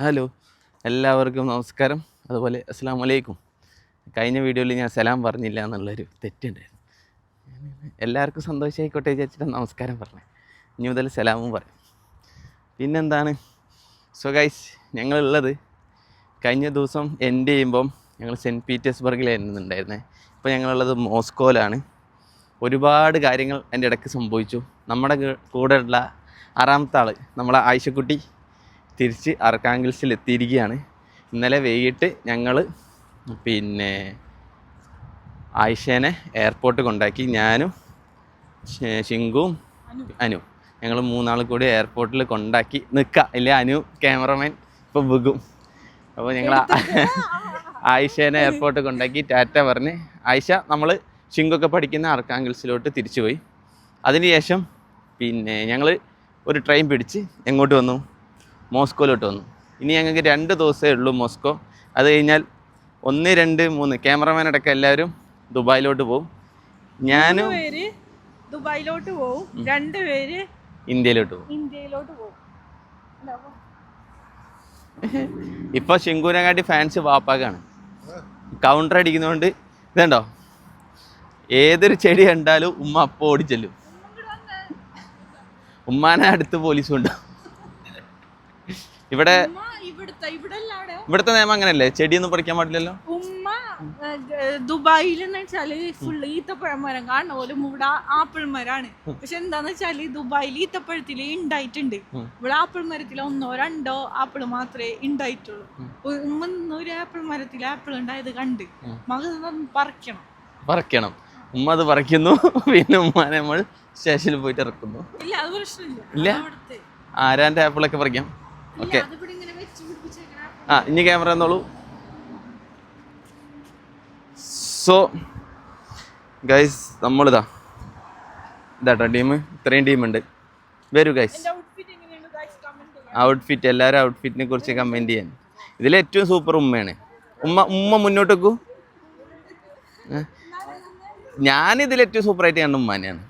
Hello, എല്ലാവർക്കും നമസ്കാരം. അതുപോലെ അസ്സലാമു അലൈക്കും. കഴിഞ്ഞ വീഡിയോയിൽ ഞാൻ സലാം പറഞ്ഞില്ല എന്നുള്ളൊരു തെറ്റുണ്ടായിരുന്നു. എല്ലാവർക്കും സന്തോഷമായിക്കോട്ടെ വിചാരിച്ചിട്ട് നമസ്കാരം പറഞ്ഞത്. ഇനി മുതൽ സലാമും പറയും. പിന്നെന്താണ്, സോ ഗൈസ്, ഞങ്ങളുള്ളത് കഴിഞ്ഞ ദിവസം എൻഡ് ചെയ്യുമ്പം ഞങ്ങൾ സെൻറ്റ് പീറ്റേഴ്സ്ബർഗിലായിരുന്നു ഉണ്ടായിരുന്നത്. ഇപ്പോൾ ഞങ്ങളുള്ളത് മോസ്കോയിലാണ്. ഒരുപാട് കാര്യങ്ങൾ എൻ്റെ ഇടയ്ക്ക് സംഭവിച്ചു. നമ്മുടെ കൂടെ ഉള്ള ആറാമത്തെ ആൾ, നമ്മളെ ആയിഷക്കുട്ടി, തിരിച്ച് അർക്കാങ്കിൾസിൽ എത്തിയിരിക്കുകയാണ്. ഇന്നലെ വൈകിട്ട് ഞങ്ങൾ ആയിഷേനെ എയർപോർട്ട് കൊണ്ടാക്കി. ഞാനും ഷിങ്കുവും അനു, ഞങ്ങൾ മൂന്നാൾ കൂടി എയർപോർട്ടിൽ കൊണ്ടാക്കി നിൽക്കുക. ഇല്ലേ അനു ക്യാമറമാൻ ഇപ്പോൾ വികും. അപ്പോൾ ഞങ്ങൾ ആയിഷേനെ എയർപോർട്ട് കൊണ്ടാക്കി ടാറ്റ പറഞ്ഞ് ആയിഷ നമ്മൾ ഷിങ്കൊക്കെ പഠിക്കുന്ന അർക്കാങ്കിൾസിലോട്ട് തിരിച്ചു പോയി. അതിനുശേഷം ഞങ്ങൾ ഒരു ട്രെയിൻ പിടിച്ച് എങ്ങോട്ട് വന്നു? മോസ്കോയിലോട്ട് വന്നു. ഇനി ഞങ്ങൾക്ക് 2 ദിവസമേ ഉള്ളൂ മോസ്കോ. അത് കഴിഞ്ഞാൽ 1, 2, 3 ക്യാമറമാനടക്കം എല്ലാവരും ദുബായിലോട്ട് പോകും. ഞാനും ദുബായിലോട്ട് പോകും, 2 പേര് ഇന്ത്യയിലോട്ട് പോകും. ഇപ്പൊ ഷിങ്കുനെക്കാട്ടി ഫാൻസ് വാപ്പാക്കാണ്. കൗണ്ടർ അടിക്കുന്നതുകൊണ്ട് ഇതുണ്ടോ, ഏതൊരു ചെടി കണ്ടാലും ഉമ്മ അപ്പോൾ ഓടിച്ചെല്ലും. ഉമ്മാനെ അടുത്ത് പോലീസും ഉണ്ടാവും. ഇവിടുത്തെ നിയമം അങ്ങനെയല്ലേ, ചെടിയൊന്നും പറിക്കാൻ പാടില്ലല്ലോ. ഉമ്മ ദുബായിൽ ഫുള്ള് ഈത്തപ്പഴം മരം കാണും. ഇവിടെ ആപ്പിൾ മരാണ്. പക്ഷെ എന്താന്ന് വെച്ചാല് ദുബായിൽ ഈത്തപ്പഴത്തില് ഉണ്ടായിട്ടുണ്ട്. ഇവിടെ ആപ്പിൾ മരത്തിൽ 1, 2 ആപ്പിൾ മാത്രമേ ഉണ്ടായിട്ടുള്ളൂ. ഒരു ആപ്പിൾ മരത്തിൽ ആപ്പിൾ ഉണ്ടായത് കണ്ട് മകൻ പറിക്കണം. ഉമ്മ അത് പറിക്കുന്നു. പിന്നെ ഉമ്മാനെ നമ്മൾ സ്റ്റേഷനിൽ പോയിട്ട് ഇറക്കുന്നു. ഇല്ല, അത് പ്രശ്നമില്ല. ഇല്ല, ആരാന്റെ ആപ്പിളൊക്കെ പറിക്കാം. ഓക്കെ, ഇനി ക്യാമറ എന്നോളൂ. സോ ഗൈസ്, ഇതാട്ടോ ടീം. ഇത്രയും ടീമുണ്ട്. വരൂ ഗൈസ്. ഔട്ട്ഫിറ്റ്, എല്ലാവരും ഔട്ട്ഫിറ്റിനെ കുറിച്ച് കമൻറ്റ് ചെയ്യാൻ. ഇതിലേറ്റവും സൂപ്പർ ഉമ്മയാണ്. ഉമ്മ മുന്നോട്ട് വെക്കൂ. ഞാനിതിലേറ്റവും സൂപ്പറായിട്ട് കണ്ട ഉമ്മാനെയാണ്.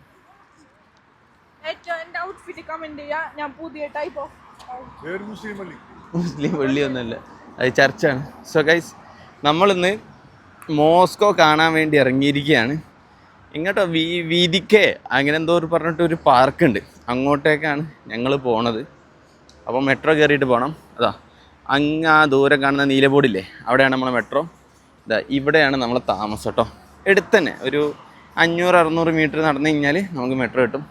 മുസ്ലിം വെള്ളിയൊന്നുമല്ല, അത് ചർച്ചാണ്. സോ ഗൈസ്, നമ്മളിന്ന് മോസ്കോ കാണാൻ വേണ്ടി ഇറങ്ങിയിരിക്കുകയാണ്. ഇങ്ങോട്ടോ വീതിക്കേ അങ്ങനെ എന്തോ പറഞ്ഞിട്ടൊരു പാർക്കുണ്ട്, അങ്ങോട്ടേക്കാണ് ഞങ്ങൾ പോണത്. അപ്പോൾ മെട്രോ കയറിയിട്ട് പോകണം. അതാ അങ്ങ് ആ ദൂരം കാണുന്ന നീലബോർഡില്ലേ, അവിടെയാണ് നമ്മളെ മെട്രോ. ഇതാ ഇവിടെയാണ് നമ്മളെ താമസം കേട്ടോ. എടുത്ത് തന്നെ ഒരു 500-600 മീറ്റർ നടന്നു കഴിഞ്ഞാൽ നമുക്ക് മെട്രോ കിട്ടും.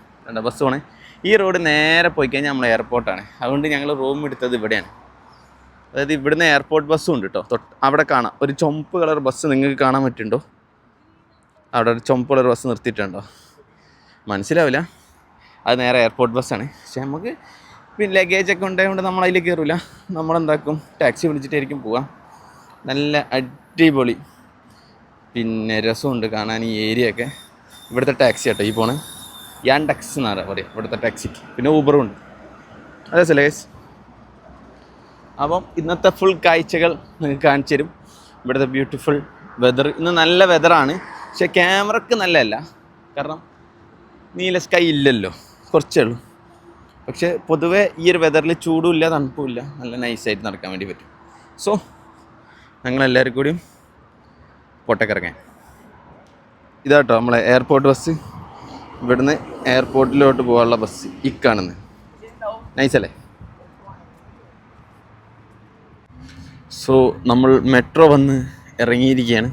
ബസ് പോണേ. ഈ റോഡ് നേരെ പോയി കഴിഞ്ഞാൽ നമ്മൾ എയർപോർട്ടാണ്. അതുകൊണ്ട് ഞങ്ങൾ റൂം എടുത്തത് ഇവിടെയാണ്. അതായത് ഇവിടുന്ന് എയർപോർട്ട് ബസ്സും ഉണ്ട് കേട്ടോ. അവിടെ കാണാം ഒരു ചുമപ്പ് കളർ ബസ്. നിങ്ങൾക്ക് കാണാൻ പറ്റുന്നുണ്ടോ? അവിടെ ഒരു ചുമപ്പ് കളർ ബസ് നിർത്തിയിട്ടുണ്ടോ? മനസ്സിലാവില്ല, അത് നേരെ എയർപോർട്ട് ബസ്സാണ്. പക്ഷെ നമുക്ക് ലഗേജൊക്കെ ഉണ്ടായതുകൊണ്ട് നമ്മൾ അതിൽ കയറില്ല. നമ്മളെന്താക്കും, ടാക്സി വിളിച്ചിട്ടായിരിക്കും പോവാം. നല്ല അടിപൊളി രസമുണ്ട് കാണാൻ ഈ ഏരിയ ഒക്കെ. ഇവിടുത്തെ ടാക്സി കേട്ടോ ഈ പോണേ, യാൻഡക്സ് എന്നാണ് പറയുക ഇവിടുത്തെ ടാക്സിക്ക്. പിന്നെ ഊബറും ഉണ്ട്. അതെ സലേസ്. അപ്പം ഇന്നത്തെ ഫുൾ കാഴ്ചകൾ നിങ്ങൾക്ക് കാണിച്ചു തരും. ഇവിടുത്തെ ബ്യൂട്ടിഫുൾ വെതർ. ഇന്ന് നല്ല വെതറാണ്, പക്ഷെ ക്യാമറക്ക് നല്ലതല്ല. കാരണം നീല സ്കൈ ഇല്ലല്ലോ, കുറച്ചേ ഉള്ളൂ. പക്ഷെ പൊതുവേ ഈ ഒരു വെതറിൽ ചൂടുമില്ല തണുപ്പുമില്ല, നല്ല നൈസായിട്ട് നടക്കാൻ വേണ്ടി പറ്റും. സോ ഞങ്ങളെല്ലാവരും കൂടിയും പൊട്ടക്കിറങ്ങാൻ. ഇതാട്ടോ നമ്മളെ എയർപോർട്ട് ബസ്. ഇവിടുന്ന് എയർപോർട്ടിലോട്ട് പോകാനുള്ള ബസ് ഈ കാണുന്നത്. നൈസല്ലേ? സോ നമ്മൾ മെട്രോ വന്ന് ഇറങ്ങിയിരിക്കുകയാണ്.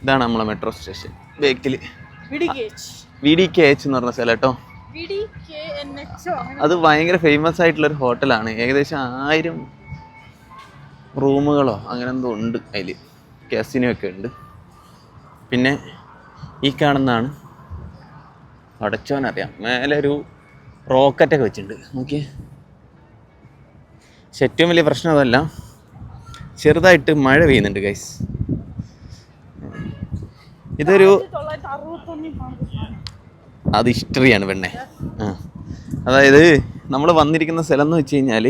ഇതാണ് നമ്മളെ മെട്രോ സ്റ്റേഷൻ. ബേക്കിൽ VDKH എന്ന് പറഞ്ഞ സ്ഥലം കേട്ടോ. അത് ഭയങ്കര ഫേമസ് ആയിട്ടുള്ളൊരു ഹോട്ടലാണ്. ഏകദേശം 1000 റൂമുകളോ അങ്ങനെ എന്തോ ഉണ്ട് അതിൽ. കാസിനോ ഒക്കെ ഉണ്ട്. പിന്നെ ഈ കാണുന്നതാണ്, അടച്ചോനറിയാം, മേലെ ഒരു റോക്കറ്റൊക്കെ വെച്ചിട്ടുണ്ട്. നോക്കിയേ. പക്ഷെ ഏറ്റവും വലിയ പ്രശ്നം അതല്ല, ചെറുതായിട്ട് മഴ പെയ്യുന്നുണ്ട് ഗൈസ്. ഇതൊരു അത് ഹിസ്റ്ററിയാണ് പെണ്ണെ. അതായത് നമ്മൾ വന്നിരിക്കുന്ന സ്ഥലം എന്ന് വെച്ച് കഴിഞ്ഞാൽ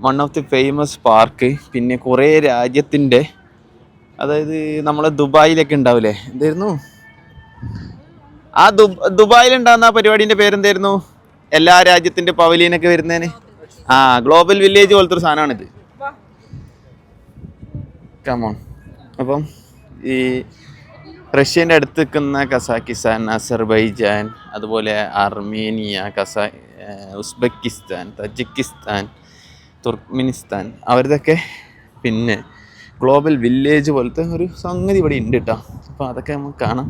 one of the famous park. പിന്നെ കുറേ രാജ്യത്തിൻ്റെ, അതായത് നമ്മളെ ദുബായിലൊക്കെ ഉണ്ടാവില്ലേ, എന്തായിരുന്നു ആ ദുബായിലുണ്ടാകുന്ന ആ പരിപാടീൻ്റെ പേരെന്തായിരുന്നു? എല്ലാ രാജ്യത്തിൻ്റെ പവലിയനൊക്കെ വരുന്നതിന് ആ ഗ്ലോബൽ വില്ലേജ് പോലത്തെ ഒരു സാധനമാണിത്. കമോൺ. അപ്പം ഈ റഷ്യൻ്റെ അടുത്ത് നിൽക്കുന്ന കസാക്കിസ്ഥാൻ, അസർബൈജാൻ, അതുപോലെ അർമേനിയ, ഉസ്ബെക്കിസ്ഥാൻ, തജിക്കിസ്ഥാൻ, തുർക്ക്മെനിസ്ഥാൻ അവരുടെയൊക്കെ പിന്നെ ഗ്ലോബൽ വില്ലേജ് പോലത്തെ ഒരു സംഗതി ഇവിടെ ഉണ്ട് കേട്ടോ. അപ്പോൾ അതൊക്കെ നമുക്ക് കാണാം.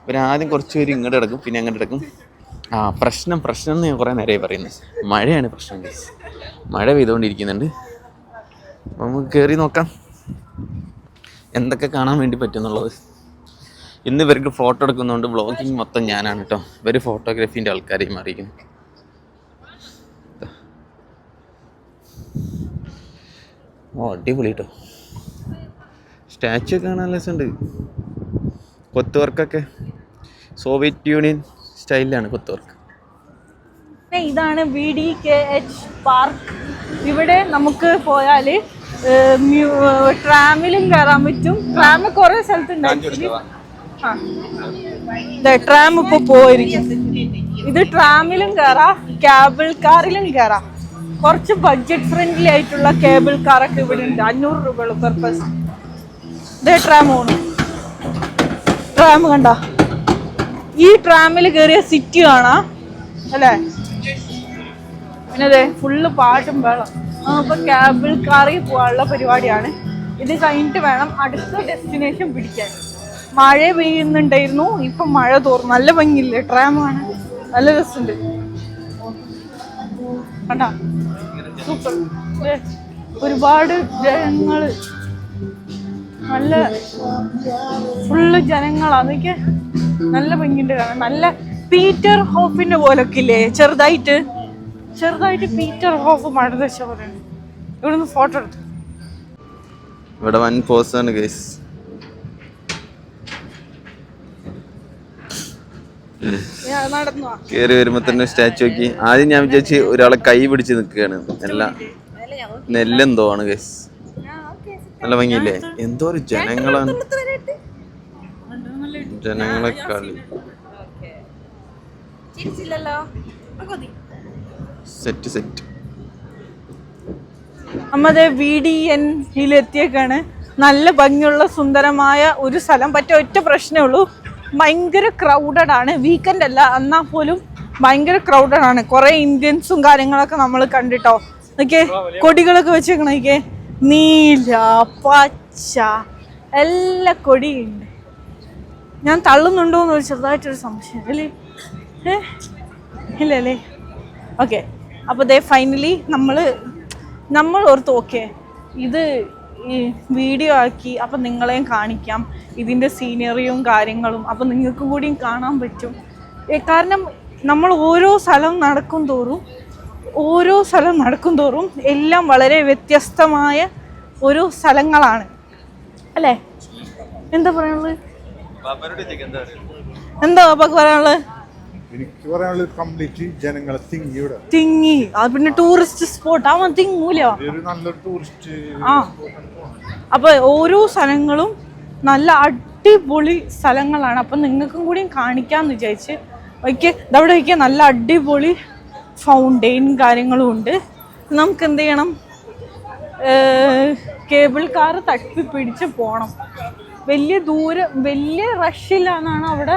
ഇവരാദ്യം കുറച്ച് പേര് ഇങ്ങോട്ട് കിടക്കും, പിന്നെ അങ്ങോട്ട് കിടക്കും. പ്രശ്നം എന്ന് ഞാൻ കുറേ നേരമായി പറയുന്നത് മഴയാണ് പ്രശ്നം. മഴ പെയ്തുകൊണ്ടിരിക്കുന്നുണ്ട്. നമുക്ക് കയറി നോക്കാം എന്തൊക്കെ കാണാൻ വേണ്ടി പറ്റുന്നുള്ളത്. ഇന്ന് ഇവർക്ക് ഫോട്ടോ എടുക്കുന്നതുകൊണ്ട് വ്ളോഗിങ് മൊത്തം ഞാനാണ് കേട്ടോ. ഇവർ ഫോട്ടോഗ്രാഫീൻ്റെ ആൾക്കാരെയും മാറിയിരിക്കുന്നു. അടിപൊളി കേട്ടോ. സ്റ്റാച്ചു ഒക്കെ കാണാൻ രസമുണ്ട്. കൊത്ത് വർക്കൊക്കെ സോവിയറ്റ് യൂണിയൻ സ്റ്റൈലിലാണ് കൊത്ത് വർക്ക്. ഇതാണ് VDKH പാർക്ക്. ഇവിടെ നമുക്ക് പോയാൽ ട്രാമിലും കയറാൻ പറ്റും. ട്രാം കുറെ സ്ഥലത്തുണ്ടായിരിക്കും. ട്രാം ഇപ്പൊ പോയിരിക്കും. ഇത് ട്രാമിലും കയറാം, കേബിൾ കാറിലും കയറാം. കുറച്ച് ബഡ്ജറ്റ് ഫ്രണ്ട്ലി ആയിട്ടുള്ള കേബിൾ കാറൊക്കെ ഇവിടെ ഉണ്ട്. 500 രൂപ പെർ പേഴ്സൺ. ഇതേ ട്രാം കണ്ട. ഈ ട്രാമിൽ കയറിയ സിറ്റി കാണാം അല്ലേ? പിന്നെ അതെ ഫുള്ള് പാട്ടും വേളം. അപ്പൊ കേബിൾ കാറിൽ പോകാനുള്ള പരിപാടിയാണ്. ഇത് കഴിഞ്ഞിട്ട് വേണം അടുത്ത ഡെസ്റ്റിനേഷൻ പിടിക്കാൻ. മഴ പെയ്യുന്നുണ്ടായിരുന്നു, ഇപ്പൊ മഴ തോർന്നു. നല്ല ഭംഗിയില്ലേ ട്രാം കാണാൻ? നല്ല രസമുണ്ട്. കണ്ടാ സൂപ്പർ. ഒരുപാട് ജനങ്ങള്, നല്ല ഫുള്ള് ജനങ്ങളാ. അതൊക്കെ നല്ല ഭംഗിയുണ്ട് കാണാൻ. നല്ല പീറ്റർ ഹോഫിന്റെ പോലൊക്കെ ഇല്ലേ, ചെറുതായിട്ട് പീറ്റർ ഹോഫ് മഴദശ പോലെയാണ്. ഇവിടുന്ന് ഫോട്ടോ എടുത്തു. ഇവിടെ വൻ പോസാണ് ഗൈസ്. കേറി വരുമ്പോ തന്നെ സ്റ്റാച്ചു നോക്കി. ആദ്യം ഞാൻ വിചാരിച്ച് ഒരാളെ കൈ പിടിച്ച് നിൽക്കുകയാണ്. നെല്ലെന്തോ ആണ് ഗൈസ്. നല്ല ഭംഗിയില്ലേ? എന്തോ ഒരു ജനങ്ങളാണ്, ജനങ്ങളെ കളി. സെറ്റ് നമ്മത് VDNയിലെത്തിയേക്കാണ്. നല്ല ഭംഗിയുള്ള സുന്ദരമായ ഒരു സ്ഥലം. ഒറ്റ പ്രശ്നമേ ഉള്ളൂ, ഭയങ്കര ക്രൗഡഡ് ആണ്. വീക്കെൻഡ് അല്ല, എന്നാൽ പോലും ഭയങ്കര ക്രൗഡഡ് ആണ്. കുറെ ഇന്ത്യൻസും കാര്യങ്ങളൊക്കെ നമ്മൾ കണ്ടിട്ടോ. നോക്കിയേ കൊടികളൊക്കെ വെച്ചേക്കണേ. നീല, പച്ച എല്ലാ കൊടിയുണ്ട്. ഞാൻ തള്ളുന്നുണ്ടോ എന്ന് ചെറുതായിട്ടൊരു സംശയം അല്ലേ? ഇല്ലല്ലേ? ഓക്കെ. അപ്പോൾ ദേ ഫൈനലി നമ്മൾ ഓർത്ത് ഓക്കെ ഇത് ഈ വീഡിയോ ആക്കി അപ്പം നിങ്ങളെയും കാണിക്കാം, ഇതിൻ്റെ സീനറിയും കാര്യങ്ങളും അപ്പം നിങ്ങൾക്കും കൂടിയും കാണാൻ പറ്റും. കാരണം നമ്മൾ ഓരോ സ്ഥലം നടക്കും തോറും എല്ലാം വളരെ വ്യത്യസ്തമായ ഒരു സ്ഥലങ്ങളാണ് അല്ലേ? എന്താ പറയാനുള്ളത്? എന്താ പാപ്പാക്ക് പറയാനുള്ളത്? എനിക്ക് പറയാനുള്ളത് കംപ്ലീറ്റ് ജനങ്ങളെ തിങ്ങി. അത് പിന്നെ ടൂറിസ്റ്റ് സ്പോട്ട് അവൻ തിങ്ങൂല. നല്ലൊരു ടൂറിസ്റ്റ്. അപ്പൊ ഓരോ സ്ഥലങ്ങളും നല്ല അടിപൊളി സ്ഥലങ്ങളാണ്. അപ്പൊ നിങ്ങൾക്കും കൂടി കാണിക്കാന്ന് വിചാരിച്ച് ഇതവിടെ വയ്ക്കുക. നല്ല അടിപൊളി ഫൗണ്ടെയിൻ കാര്യങ്ങളും ഉണ്ട്. നമുക്ക് എന്ത് ചെയ്യണം? കേബിൾ കാർ തട്ടി പിടിച്ച് പോകണം. വലിയ റഷില്ലാന്നാണ് അവിടെ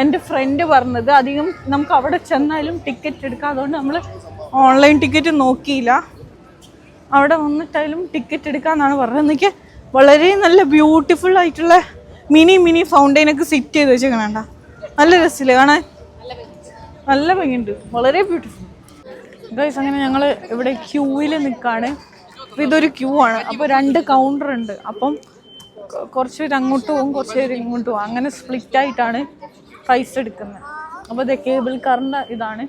എൻ്റെ ഫ്രണ്ട് പറഞ്ഞത്. അധികം നമുക്ക് അവിടെ ചെന്നാലും ടിക്കറ്റ് എടുക്കാം. അതുകൊണ്ട് നമ്മൾ ഓൺലൈൻ ടിക്കറ്റ് നോക്കിയില്ല. അവിടെ വന്നിട്ടായാലും ടിക്കറ്റ് എടുക്കാമെന്നാണ് പറഞ്ഞത്. എനിക്ക് വളരെ നല്ല ബ്യൂട്ടിഫുൾ ആയിട്ടുള്ള മിനി ഫൗണ്ടെയിനൊക്കെ സെറ്റ് ചെയ്ത് വെച്ചേക്കണേണ്ട. നല്ല രസമില്ലേ കാണാൻ? നല്ല ഭംഗിയുണ്ട്, വളരെ ബ്യൂട്ടിഫുൾ. ഗൈസ് അങ്ങനെ ഞങ്ങൾ ഇവിടെ ക്യൂവിൽ നിൽക്കുകയാണ്. അപ്പോൾ ഇതൊരു ക്യൂ ആണ്. അപ്പോൾ 2 കൗണ്ടർ ഉണ്ട്. അപ്പം കുറച്ച് പേര് അങ്ങോട്ട് പോകും, കുറച്ച് പേര് ഇങ്ങോട്ട് പോകും. അങ്ങനെ സ്പ്ലിറ്റ് ആയിട്ടാണ് പൈസ എടുക്കുന്നത്. അപ്പോൾ ഇത് കേബിൾ കാറിൻ്റെ ഇതാണ്.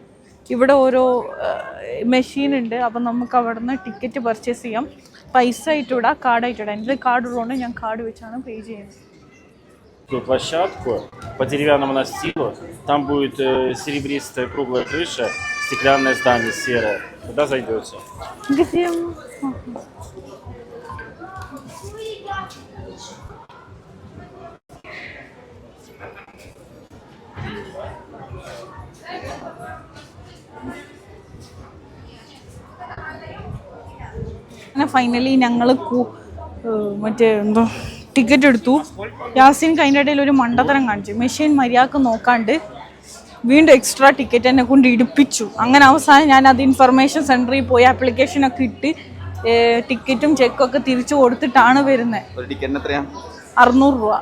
ഇവിടെ ഓരോ മെഷീൻ ഉണ്ട്. അപ്പം നമുക്ക് അവിടെ നിന്ന് ടിക്കറ്റ് പർച്ചേസ് ചെയ്യാം. പൈസ ആയിട്ടിടാം, കാർഡായിട്ടിടാം. എൻ്റെ കാർഡ് ഉള്ളതുകൊണ്ട് ഞാൻ കാർഡ് വെച്ചാണ് പേ ചെയ്യുന്നത്. Площадку по деревянному настилу. Там будет серебристая круглая крыша, стеклянное здание серое. Туда зайдете. Где? അങ്ങനെ ഫൈനലി ഞങ്ങൾ മറ്റേ എന്തോ ടിക്കറ്റ് എടുത്തു. യാസിൻ അതിൻ്റെ ഇടയിൽ ഒരു മണ്ടത്തരം കാണിച്ചു. മെഷീൻ മര്യാദക്ക് നോക്കാണ്ട് വീണ്ടും എക്സ്ട്രാ ടിക്കറ്റ് എന്നെ കൊണ്ട് ഇടിപ്പിച്ചു. അങ്ങനെ അവസാനം ഞാൻ അത് ഇൻഫർമേഷൻ സെൻറ്ററിൽ പോയി ആപ്ലിക്കേഷനൊക്കെ ഇട്ട് ടിക്കറ്റും ചെക്കും ഒക്കെ തിരിച്ചു കൊടുത്തിട്ടാണ് വരുന്നത്. 600 രൂപ.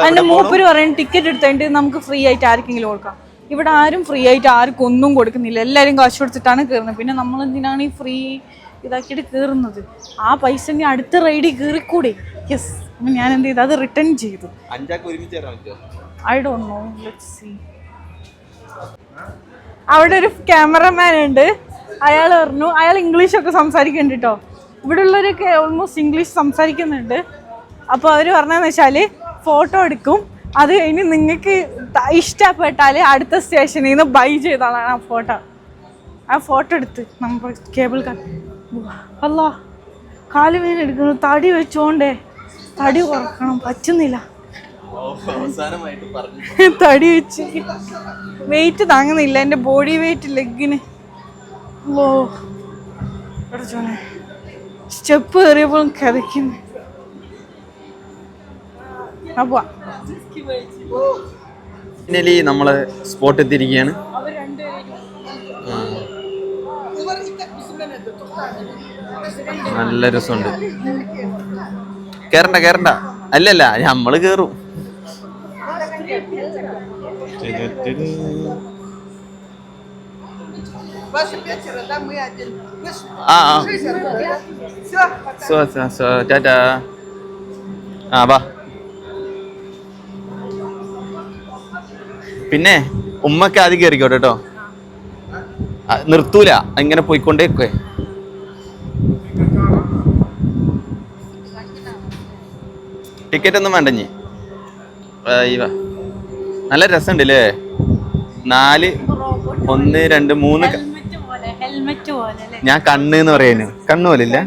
അതിൻ്റെ മൂപ്പര് പറയും ടിക്കറ്റ് എടുത്തിട്ട് നമുക്ക് ഫ്രീ ആയിട്ട് ആർക്കെങ്കിലും കൊടുക്കാം. ഇവിടെ ആരും ഫ്രീ ആയിട്ട് ആർക്കും ഒന്നും കൊടുക്കുന്നില്ല. എല്ലാവരും കാശ് കൊടുത്തിട്ടാണ് കയറുന്നത്. പിന്നെ നമ്മൾ എന്തിനാണ് ഈ ഫ്രീ ഇതാക്കിയിട്ട് കയറുന്നത്? ആ പൈസ ഇനി അടുത്ത റൈഡിൽ കയറിക്കൂടെ? യെസ്. ഞാൻ എന്ത് ചെയ്തു, അത് റിട്ടേൺ ചെയ്തു. I don't know, let's see. അവിടെ ഒരു ക്യാമറമാൻ ഉണ്ട്. അയാൾ പറഞ്ഞു, അയാൾ ഇംഗ്ലീഷൊക്കെ സംസാരിക്കുന്നുണ്ട് കേട്ടോ. ഇവിടെ ഉള്ളവരൊക്കെ ഓൾമോസ്റ്റ് ഇംഗ്ലീഷ് സംസാരിക്കുന്നുണ്ട്. അപ്പോൾ അവർ പറഞ്ഞതെന്ന് വെച്ചാൽ ഫോട്ടോ എടുക്കും, അത് കഴിഞ്ഞ് നിങ്ങൾക്ക് ഇഷ്ടപ്പെട്ടാൽ അടുത്ത സ്റ്റേഷനിൽ നിന്ന് ബൈ ചെയ്താണ് ആ ഫോട്ടോ. ആ ഫോട്ടോ എടുത്ത് നമ്മൾ കേബിൾ കാർ. അല്ല, കാല് വേദന എടുക്കുന്നു. തടി വെച്ചോണ്ടേ തടി കുറക്കണം, പറ്റുന്നില്ല. തടി വെച്ച് വെയിറ്റ് താങ്ങുന്നില്ല, എൻ്റെ ബോഡി വെയിറ്റ് ലെഗിന്. ഓ പഠിച്ചോനെ, സ്റ്റെപ്പ് കയറിയപ്പോഴും കിതയ്ക്കുന്നു. അപ്പൊ ഫൈനലി നമ്മള് സ്പോട്ട് എത്തിയിരിക്കുകയാണ്. നല്ല രസമുണ്ട്. കേറണ്ട അല്ലല്ല, നമ്മള് കേറും. വാ. പിന്നെ ഉമ്മക്ക് ആദ്യം കയറിക്കോട്ടെ കേട്ടോ, നിർത്തൂല, ഇങ്ങനെ പോയിക്കൊണ്ടേക്കേ. ടിക്കറ്റ് ഒന്നും വേണ്ട. നല്ല രസമുണ്ട് അല്ലേ? 4 1 2 3 ഞാൻ കണ്ണ് എന്ന് പറയുന്നു. കണ്ണ് പോലെ ഇല്ല,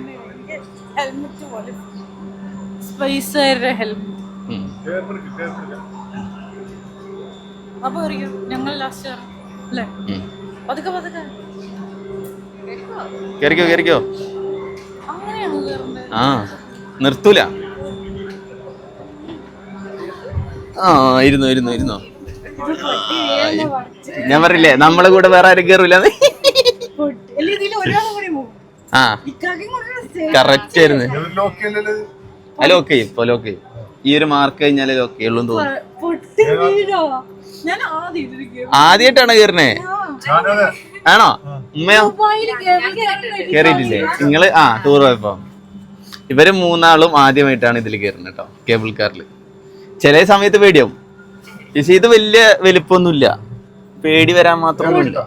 കേറിക്കോ. ആ നിർത്തൂല. ഇരുന്നോ. ഞാൻ പറയില്ലേ നമ്മളെ കൂടെ വേറെ ആരും കേറൂല. ആ കറക്റ്റ് ആയിരുന്നു. ലോക്ക് ചെയ്യും. ഈ ഒരു മാർക്ക് കഴിഞ്ഞാലേ ലോക്ക് ചെയ്യുള്ളൂ തോന്നുന്നു. ആദ്യമായിട്ടാണ് കേറണേ? ആണോ? ഉമ്മയോ കേറിയിട്ടില്ലേ നിങ്ങള്? ടൂർ പോയപ്പോ ഇവര് 3 ആദ്യമായിട്ടാണ് ഇതിൽ കയറുന്നത് കേട്ടോ, കേബിൾ കാറിൽ. ചില സമയത്ത് പേടിയാവും, പക്ഷെ ഇത് വലിയ വലിപ്പൊന്നുമില്ല, പേടി വരാൻ മാത്രമൊന്നുമില്ല.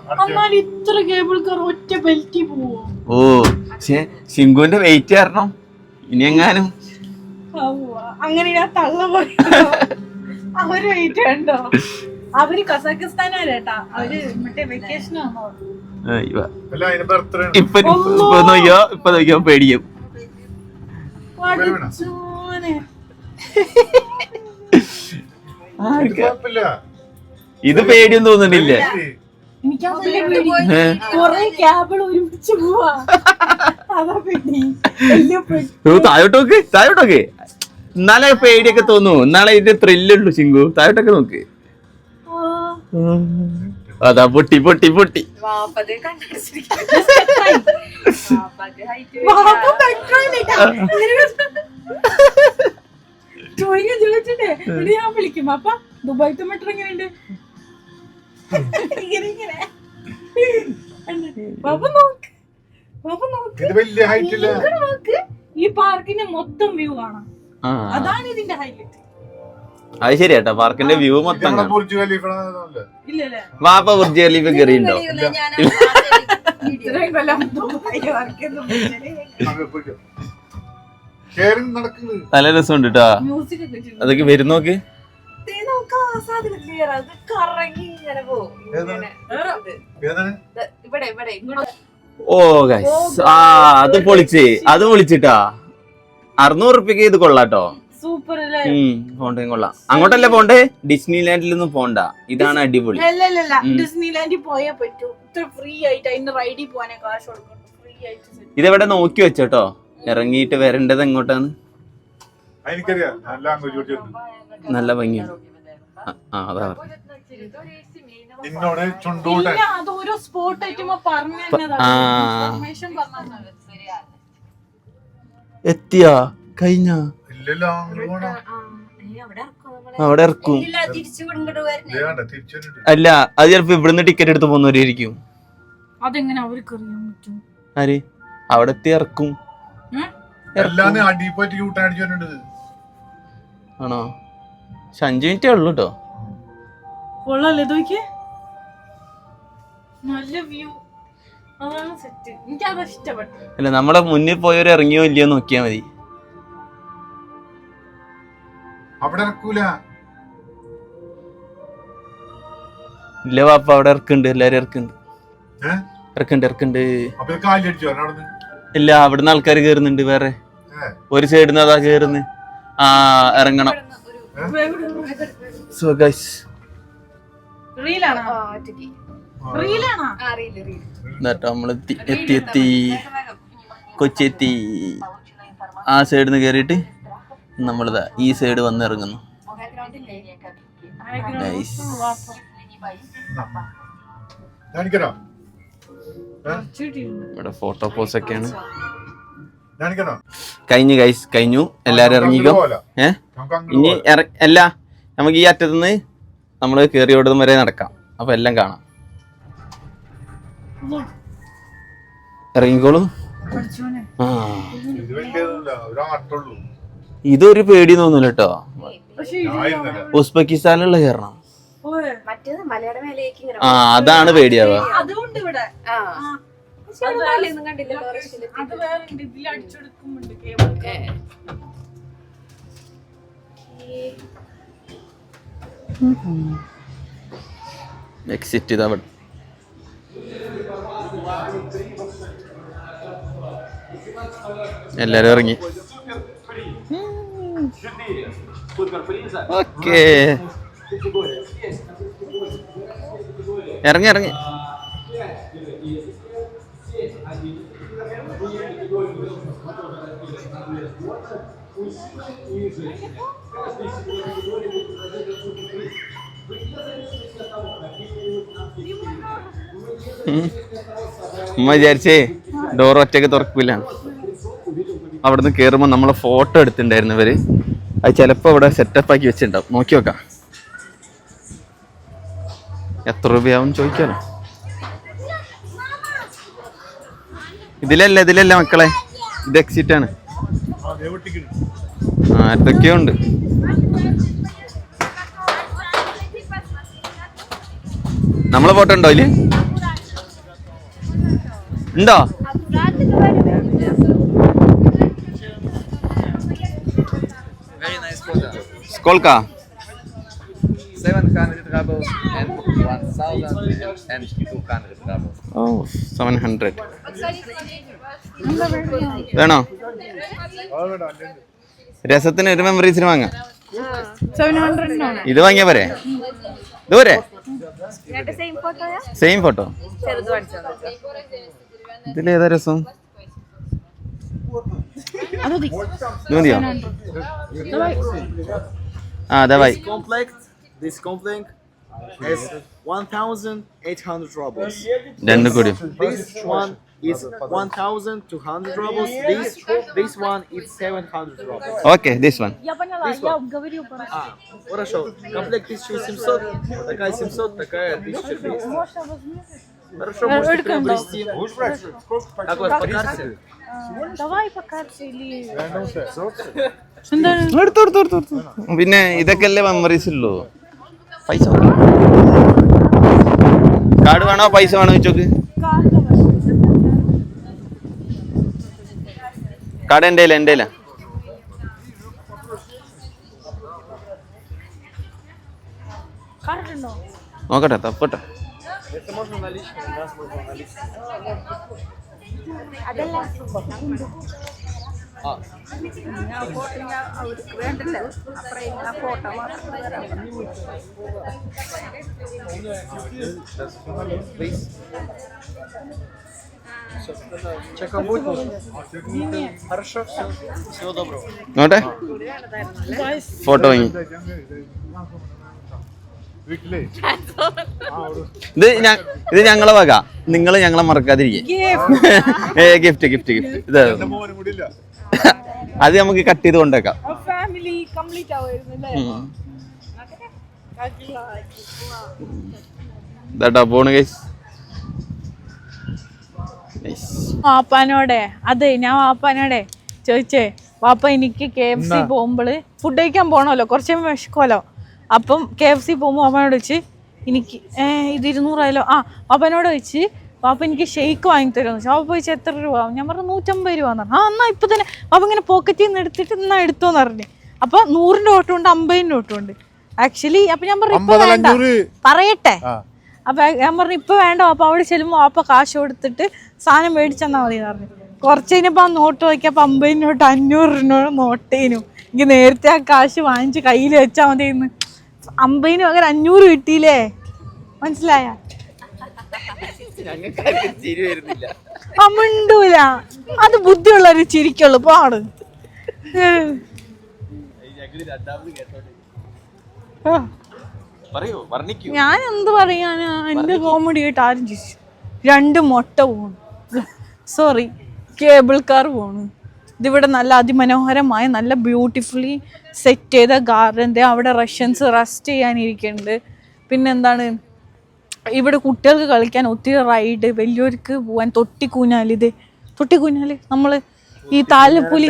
ഓ പക്ഷെ ശിങ്കുവിന്റെ വെയിറ്റ് കാരണം ഇനി എങ്ങാനും അങ്ങനെ അവര് വെയിറ്റ് കണ്ടോ? അവര് കസാഖിസ്ഥാനാരേട്ടാ, അവര് മറ്റേ വെക്കേഷൻ ആണോ? ഇപ്പൊ നോക്കിയോ പേടിയും. ഇത് പേടിയൊന്നും തോന്നുന്നില്ല. താഴോട്ടോക്ക് എന്നാലേ പേടിയൊക്കെ തോന്നു. എന്നാളെ ഇതിന്റെ ത്രില്ലുള്ളൂ. ശിങ്കു താഴോട്ടൊക്കെ നോക്ക്. അതാ പൊട്ടി ഞാൻ വിളിക്കും. അപ്പൊ ദുബായിത്തെ മെട്രോ എങ്ങനെയുണ്ട്? ഈ പാർക്കിന്റെ മൊത്തം വ്യൂ കാണാം. അതാണ് ഇതിന്റെ ഹൈലൈറ്റ്. അത് ശരിയാട്ടോ, പാർക്കിന്റെ വ്യൂ മൊത്തം. വാപ്പ ബുർജ് ഖലീഫ കയറിയുണ്ടോ? നല്ല രസമുണ്ട് കേട്ടോ. അതൊക്കെ വരും നോക്ക്. ഓ ഗൈസ്, അത് പൊളിച്ചിട്ടാ. 600 രൂപയ്ക്ക് ഇത് കൊള്ളാട്ടോ. സൂപ്പർ ഫോണ്ടേ കൊള്ളാം. അങ്ങോട്ടല്ലേ പോണ്ടേ? ഡിസ്നി ലാൻഡിലൊന്നും പോണ്ട, ഇതാണ് അടിപൊളി. ഡിസ്നി ലാൻഡിൽ പോയാ പറ്റൂ. ഇത്ര ഫ്രീ ആയിട്ട് അതിന്റെ റൈഡിൽ പോവാനേ കാശ് കൊടുക്കണം. ഫ്രീ ഇതെവിടെ നോക്കി വെച്ചോട്ടോ, ഇറങ്ങിയിട്ട് വരേണ്ടത് എങ്ങോട്ടാണ്. എനിക്കറിയാം, ഞാൻ ലാംഗ്വേജ് പഠിച്ചിട്ടുണ്ട്. നല്ല ഭംഗിയാണ്. അതാ നിന്നോട് ചുണ്ടോട്ടെ അതൊരു സ്പോട്ട് ആയിട്ട് എത്തിയാ കഴിഞ്ഞ ഇല്ലല്ലോ, അവിടെ ഇറക്കും. തിരിച്ചു അല്ല, അത് ചിലപ്പോ ഇവിടുന്ന് ടിക്കറ്റ് എടുത്ത് പോകുന്നവരായിരിക്കും. അതെങ്ങനെ അവർക്ക് അറിയാൻ പറ്റും? ആര് അവിടെ എത്തി ഇറക്കും എല്ലാന്ന് അടിപ്പറ്റി കൂട്ടാടിച്ചു വരുന്നുണ്ട്. ആണോ? 5 മിനിറ്റേ ഉള്ളു കേട്ടോ. കൊള്ളാല്ലേ നോക്കിയേ, നല്ല വ്യൂ. അതാണ് സെറ്റ്, എനിക്ക് അത് ഇഷ്ടപ്പെട്ടു. അല്ല, നമ്മളെ മുന്നിൽ പോയവർ ഇറങ്ങിയോ ഇല്ലയോ നോക്കിയാ മതി. അവിടെ ഇറക്കൂല. ഇല്ല പാപ്പ, അവിടെ ഇറക്കുന്നുണ്ട്, എല്ലാരും ഇറക്കുന്നുണ്ട്. ഇറക്കുന്നുണ്ട്. അപ്പൊ കാലടിച്ചു അവിടെ. ഇല്ല, അവിടുന്ന് ആൾക്കാർ കേറുന്നുണ്ട്. വേറെ ഒരു സൈഡിൽ നിന്ന് അതാ കേറുന്നു. ഇറങ്ങണം. സോ ഗൈസ്, നമ്മളെത്തി കൊച്ചി എത്തി. ആ സൈഡിൽ നിന്ന് കേറിയിട്ട് നമ്മളിതാ ഈ സൈഡ് വന്ന് ഇറങ്ങുന്നു. ഇവിടെ ഫോട്ടോ പോസ് ഒക്കെയാണ്. കഴിഞ്ഞു. എല്ലാരും ഇറങ്ങിക്കോ. ഇനി അല്ല, നമുക്ക് ഈ അറ്റത്തുനിന്ന് നമ്മള് കേറിയോടും വരെ നടക്കാം. അപ്പൊ എല്ലാം കാണാം. ഇറങ്ങിക്കോളൂ. ഇതൊരു പേടി തോന്നൂല കേട്ടോ. ഉസ്ബെക്കിസ്ഥാനിലുള്ള കേറണം. അതാണ് പേടിയാവുക. എക്സിറ്റ് ഇതാ. എല്ലാരും ഇറങ്ങി. ഓക്കേ, ഇറങ്ങി. ഉമ്മ വിചാരിച്ചേ ഡോർ ഒറ്റയ്ക്ക് തുറക്കില്ല. അവിടുന്ന് കേറുമ്പോ നമ്മളെ ഫോട്ടോ എടുത്തിട്ടുണ്ടായിരുന്നു ഇവര്. അത് ചിലപ്പോ ഇവിടെ സെറ്റപ്പ് ആക്കി വെച്ചിട്ടുണ്ടാവും. നോക്കി നോക്കാം. എത്ര രൂപയാവും ചോദിക്കാലോ. ഇതിലല്ല മക്കളെ, ഇത് എക്സിറ്റ് ആണ്. എന്തൊക്കെയോ ഉണ്ട്. നമ്മളെ ഫോട്ടോ ഉണ്ടോ ഇതില്? ഉണ്ടോ? Сколько? 700 rubles and 1,200 rubles. Oh, 700. വേണോ? രസത്തിന് ഒരു മെമ്മറീസിന് വാങ്ങാം. ഇത് വാങ്ങിയ പോരെ? ഇത് പോരെ? Same photo. ഇതിലേതാ രസം? ഇത് മതിയോ? давай. This complex is 1,800 rubles. രണ്ട് കൂടി. This one is 1,200 rubles. This one is 700 rubles. Okay, this one. Хорошо. Комплект 1700, такая 700, такая 1300. Хорошо, можете приобрести. Как у вас по карте? Давай по карте или... എടുത്തു. പിന്നെ ഇതൊക്കെ അല്ലേ മെമ്മറീസ് ഉള്ളൂ. പൈസ കാർഡ് വേണോ പൈസ വേണോ ചോദിച്ചോക്ക്. കാർഡ് എൻ്റെ നോക്കട്ടെ, തപ്പട്ടെ. Чеком будет? Хорошо, все. Всего доброго. നോട്ടെ ഫോട്ടോ വാങ്ങി. വീട്ടിലേ ഇത് ഞങ്ങളെ വക, നിങ്ങൾ ഞങ്ങളെ മറക്കാതിരിക്കും. ഗിഫ്റ്റ് ഗിഫ്റ്റ് ഗിഫ്റ്റ് ഇത് മോനും കൂടി ഇല്ല. അത് നമുക്ക് കട്ട് ചെയ്ത് കൊണ്ടേക്കാം. ഫാമിലി കംപ്ലീറ്റ് ആവുമായിരുന്നു ഇതാട്ടാ പോണ് ഗൈസ്. വാപ്പാനോടെ അതെ ഞാൻ വാപ്പാനോടെ ചോദിച്ചേ, വാപ്പ എനിക്ക് KFC പോകുമ്പോള് ഫുഡ് കഴിക്കാൻ പോണല്ലോ, കുറച്ച് വിശക്കുമല്ലോ. അപ്പം KFC പോകുമ്പോൾ വാപ്പനോട് വെച്ച് എനിക്ക് ഇത് 200 ആയല്ലോ. വാപ്പനോട് വെച്ച് വാപ്പ എനിക്ക് ഷെയ്ക്ക് വാങ്ങിത്തരുമെന്ന് വെച്ചാൽ വാപ്പ ചോദിച്ചാൽ എത്ര രൂപ? ഞാൻ പറഞ്ഞു 150 രൂപ എന്ന് പറഞ്ഞു. എന്നാ ഇപ്പം തന്നെ വാപ്പ ഇങ്ങനെ പോക്കറ്റിൽ നിന്ന് എടുത്തിട്ട് എന്നാ എടുത്തോന്ന് പറഞ്ഞു. അപ്പൊ 100 നോട്ടുണ്ട് 50 നോട്ടുണ്ട് ആക്ച്വലി. അപ്പൊ ഞാൻ പറഞ്ഞു ഇപ്പൊ വേണ്ട പറയട്ടെ. അപ്പൊ ഞാൻ പറഞ്ഞു ഇപ്പൊ വേണ്ട വാപ്പ, അവിടെ ചെല്ലുമ്പോൾ വാപ്പ കാശ് കൊടുത്തിട്ട് സാധനം മേടിച്ചെന്നാ മതി എന്ന് പറഞ്ഞു. കുറച്ച് കഴിഞ്ഞപ്പോൾ ആ നോട്ട് നോക്കിയപ്പോൾ 50 നോട്ട് 500 നോട്ടേനു. എനിക്ക് നേരത്തെ ആ കാശ് വാങ്ങിച്ച് കയ്യിൽ വെച്ചാൽ മതി എന്ന്. 50 പകരം 500 കിട്ടിയില്ലേ, മനസ്സിലായ? മിണ്ടൂല, അത് ബുദ്ധിയുള്ളൊരു ചിരിക്കുള്ളൂ. പാട് ഞാൻ എന്ത് പറയാനാ, എന്റെ കോമഡി ആയിട്ട് ആരും ചിരിച്ചു. 2 മുട്ട പോണു, സോറി കേബിൾ കാർ പോണു. ഇതിവിടെ നല്ല അതിമനോഹരമായ നല്ല ബ്യൂട്ടിഫുള്ളി സെറ്റ് ചെയ്ത ഗാർഡൻ. അവിടെ റഷ്യൻസ് റെസ്റ്റ് ചെയ്യാനിരിക്കുന്നുണ്ട്. പിന്നെന്താണ് ഇവിടെ കുട്ടികൾക്ക് കളിക്കാൻ ഒത്തിരി റൈഡ്, വലിയവർക്ക് പോവാൻ തൊട്ടിക്കൂഞ്ഞാല്. ഇത് തൊട്ടിക്കൂഞ്ഞാല് നമ്മള് ഈ താലപ്പൊലി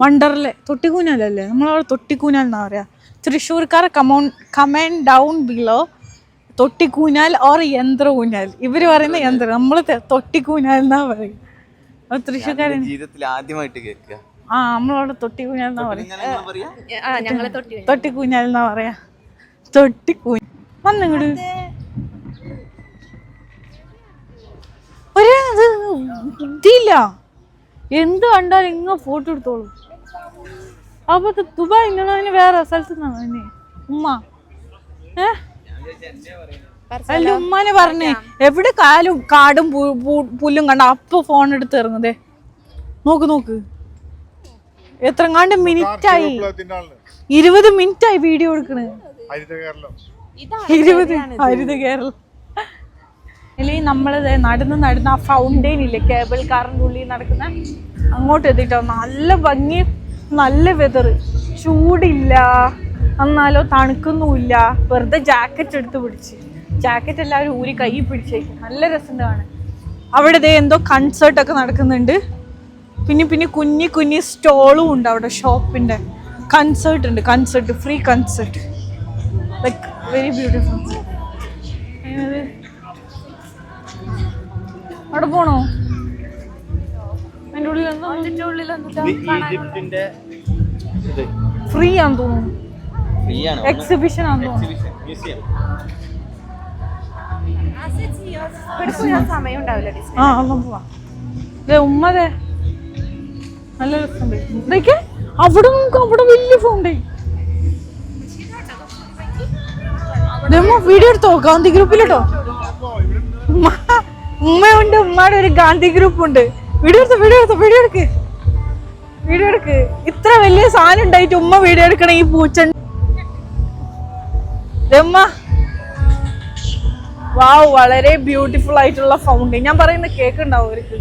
വണ്ടറിലെ തൊട്ടിക്കൂഞ്ഞാലല്ലേ, നമ്മളവിടെ തൊട്ടിക്കൂഞ്ഞാൽ എന്നാ പറയാ. തൃശ്ശൂർക്കാർ കമന്റ് ഡൗൺ ബിലോ തൊട്ടിക്കൂഞ്ഞാൽ ഓർ യന്ത്ര ഊഞ്ഞാൽ. ഇവര് പറയുന്ന യന്ത്രം, നമ്മള് തൊട്ടിക്കൂഞ്ഞാൽ എന്നാ പറയും. തൃശ്ശൂർക്കാരൻ ജീവിതത്തിൽ ആദ്യമായിട്ട് കേൾക്കുക. നമ്മളവിടെ തൊട്ടിക്കൂഞ്ഞാൽ എന്നാ പറയാ. തൊട്ടിക്കൂഞ്ഞാൽ എന്നാ പറയാ. തൊട്ടിക്കൂഞ്ഞ വന്നിങ്ങോട്ട് ഒരു ബുദ്ധിയില്ല, എന്ത് കണ്ടാലും ഇങ്ങനെ ഫോട്ടോ എടുത്തോളൂ. അപ്പൊ ദുബായ് ഇങ്ങനെ വേറെ സ്ഥലത്ത് നിന്നാണ് ഉമ്മ. അല്ല ഉമ്മാനെ പറഞ്ഞേ, എവിടെ കാടും പുല്ലും കണ്ട അപ്പൊ ഫോൺ എടുത്ത് ഇറങ്ങുന്നേ. നോക്ക് നോക്ക് എത്രങ്ങാണ്ട് മിനിറ്റായി, 20 മിനിറ്റായി വീഡിയോ എടുക്കണേ. 20 ഹരിത കേരളം. അല്ലെങ്കിൽ നമ്മള് നടന്ന് ആ ഫൗണ്ടെയിൻ ഇല്ലേ, കേബിൾ കാറിന്റെ ഉള്ളിൽ നടക്കുന്ന, അങ്ങോട്ട് എത്തിട്ടോ. നല്ല ഭംഗി, നല്ല വെതർ, ചൂടില്ല എന്നാലോ തണുക്കുന്നുമില്ല. വെറുതെ ജാക്കറ്റ് എടുത്ത് പിടിച്ച്, ജാക്കറ്റ് എല്ലാവരും ഊരി കൈ പിടിച്ചേക്കും. നല്ല രസം കാണാൻ. അവിടെ എന്തോ കൺസേർട്ടൊക്കെ നടക്കുന്നുണ്ട്. പിന്നെ കുഞ്ഞി സ്റ്റോളും ഉണ്ട് അവിടെ. ഷോപ്പിന്റെ കൺസേർട്ട് ഉണ്ട്, concert, free concert, like very beautiful. അവിടെ പോണോ? അതിന്റെ ഉള്ളിൽ ഫ്രീ ആണെന്ന് തോന്നുന്നു, എക്സിബിഷൻ ആണെന്ന് തോന്നുന്നു. ഉമ്മതെ നല്ല രസമുണ്ട്. ഇതൊക്കെ അവിടെ നമുക്ക് അവിടെ വലിയ ഫൗണ്ടെയിൻ. വീഡിയോ എടുത്തോ, ഗാന്ധി ഗ്രൂപ്പിലിട്ടോ. ഉമ്മയുണ്ട്, ഉമ്മയുടെ ഒരു ഗാന്ധി ഗ്രൂപ്പ് ഉണ്ട്. വീഡിയോ എടുക്ക്. ഇത്ര വലിയ സാധനം ഉണ്ടായിട്ട് ഉമ്മ വീഡിയോ എടുക്കണ ഈ പൂച്ച. വാവ്, വളരെ ബ്യൂട്ടിഫുൾ ആയിട്ടുള്ള ഫൗണ്ടെയിൻ. ഞാൻ പറയുന്ന കേക്ക് ഉണ്ടാവും അവർക്ക്.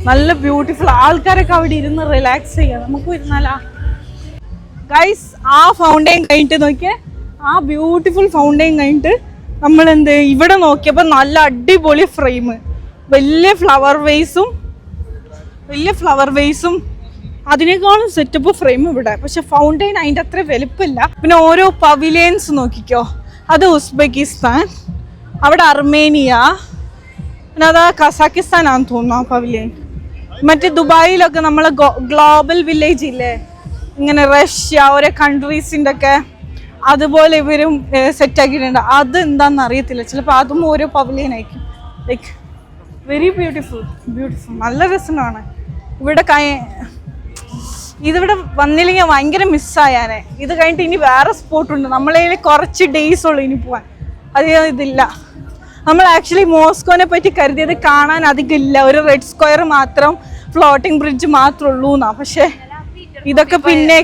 നല്ല ബ്യൂട്ടിഫുൾ. ആൾക്കാരൊക്കെ അവിടെ ഇരുന്ന് റിലാക്സ് ചെയ്യാം. നമുക്ക് ഇരുന്നാലാ ഗൈസ്. ആ ഫൗണ്ടെയിൻ കഴിഞ്ഞിട്ട് നോക്കിയേ, ആ ബ്യൂട്ടിഫുൾ ഫൗണ്ടെയിൻ കഴിഞ്ഞിട്ട് നമ്മൾ ഇവിടെ നോക്കിയപ്പോൾ നല്ല അടിപൊളി ഫ്രെയിം, വലിയ ഫ്ലവർ വേസും അതിനേക്കാളും സെറ്റപ്പ് ഫ്രെയിം ഇവിടെ. പക്ഷെ ഫൗണ്ടെയിൻ അതിൻ്റെ അത്ര വലുപ്പമില്ല. പിന്നെ ഓരോ പവിലിയൻസ് നോക്കിക്കോ. അത് ഉസ്ബെക്കിസ്ഥാൻ, അവിടെ അർമേനിയ, പിന്നെ അത് കസാക്കിസ്ഥാൻ ആണെന്ന് തോന്നുന്നു ആ പവിലിയൻ. മറ്റേ ദുബായിലൊക്കെ നമ്മളെ ഗ്ലോബൽ വില്ലേജ് ഇല്ലേ, ഇങ്ങനെ റഷ്യ ഓരോ കൺട്രീസിൻ്റെ ഒക്കെ അതുപോലെ ഇവരും സെറ്റാക്കിയിട്ടുണ്ട്. അത് എന്താണെന്ന് അറിയത്തില്ല, ചിലപ്പോൾ അതും ഓരോ പവലിയൻ ആയിരിക്കും. ലൈക്ക് വെരി ബ്യൂട്ടിഫുൾ, നല്ല രസമാണ്. ഇതിവിടെ വന്നില്ലെങ്കിൽ ഭയങ്കര മിസ്സായാനെ. ഇത് കഴിഞ്ഞിട്ട് ഇനി വേറെ സ്പോട്ടുണ്ട്, നമ്മളതിൽ കുറച്ച് ഡേയ്സ് ഉള്ളു ഇനി പോവാൻ. അത് ഇതില്ല. നമ്മൾ ആക്ച്വലി മോസ്കോനെ പറ്റി കരുതിയത് കാണാൻ അധികം ഇല്ല, ഒരു റെഡ് സ്ക്വയർ മാത്രം, ഫ്ലോട്ടിംഗ് ബ്രിഡ്ജ് മാത്രമേ ഉള്ളൂ എന്നാ. പക്ഷെ ഇതൊക്കെ പിന്നെ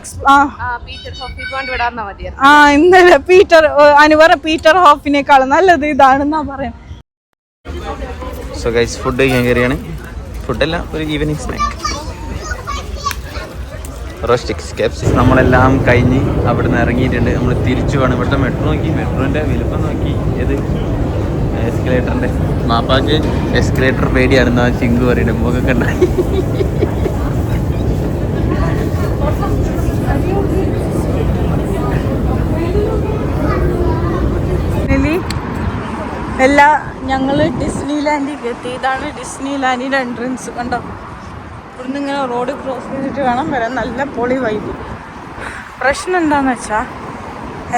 ഇന്നലെ അനുവറ പീറ്റർ ഹോഫിനേക്കാളും നല്ലത് ഇതാണെന്നാ പറയാം. സോ ഗൈസ് ഫുഡ് കഴിക്കാൻ കയറിയാണ്. ഫുഡല്ല, ഒരു ഈവനിങ് സ്നാക്ക്, റോസ്റ്റിക്സ് ക്യാപ്സ്. നമ്മളെല്ലാം കഴിഞ്ഞ് അവിടെ നിന്ന് ഇറങ്ങിയിട്ടുണ്ട്. നമ്മൾ തിരിച്ചു വേണം. ഇവിടുത്തെ മെട്രോ നോക്കി, മെട്രോൻ്റെ വലുപ്പം നോക്കി, ഏത് എസ്കലേറ്ററിൻ്റെ. മാപ്പാക്ക് എസ്കലേറ്റർ പേടിയാണെന്ന് ആ ചിങ്കു പറയുന്നത്. മുഖമൊക്കെ ഉണ്ടായി. ഞങ്ങൾ ഡിസ്നി ലാൻഡിൽ എത്തി. ഇതാണ് ഡിസ്നി ലാൻഡിൻ്റെ എൻട്രൻസ്. കണ്ടോ, ഇവിടുന്ന് ഇങ്ങനെ റോഡ് ക്രോസ് ചെയ്തിട്ട് വേണം വരാൻ. നല്ല പൊളി വൈബ്. പ്രശ്നം എന്താണെന്ന് വെച്ചാൽ